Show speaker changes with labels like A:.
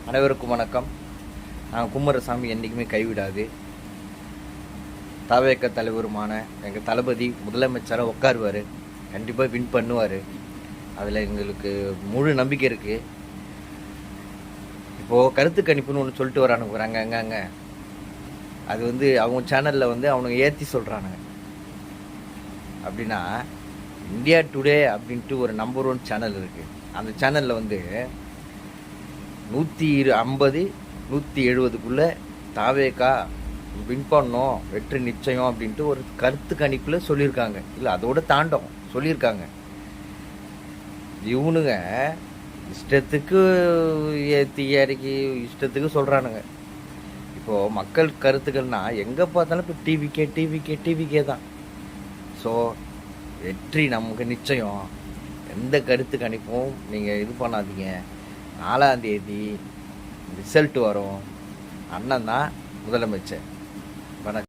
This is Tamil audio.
A: அனைவருக்கும் வணக்கம். நாங்கள் குமாரசாமி என்றைக்குமே கைவிடாது. தவேக தலைவருமான எங்கள் தளபதி முதலமைச்சராக உட்காருவார், கண்டிப்பாக வின் பண்ணுவார். அதில் எங்களுக்கு முழு நம்பிக்கை இருக்குது. இப்போது கருத்து கணிப்புன்னு ஒன்று சொல்லிட்டு வரானுங்க அங்கே அது அவங்க சேனலில் அவனுங்க ஏற்றி சொல்கிறானுங்க. அப்படின்னா இந்தியா டுடே அப்படின்ட்டு ஒரு நம்பர் 1 சேனல் இருக்குது. அந்த சேனலில் 150 170க்குள்ளே தாவேகா வின் பண்ணோம், வெற்றி நிச்சயம் அப்படின்ட்டு ஒரு கருத்து கணிப்பில் சொல்லியிருக்காங்க. இல்லை, அதோட தாண்டம் சொல்லியிருக்காங்க. இவனுங்க இஷ்டத்துக்கு ஏற்றி இறக்கி இஷ்டத்துக்கு சொல்கிறானுங்க. இப்போது மக்கள் கருத்துக்கள்னால் எங்கே பார்த்தாலும் இப்போ டிவிக்கே தான். ஸோ வெற்றி நமக்கு நிச்சயம். எந்த கருத்து கணிப்பும் நீங்கள் இது பண்ணாதீங்க. 4ஆம் தேதி ரிசல்ட் வரும். அண்ணன் தான் முதலமைச்சர். வணக்கம்.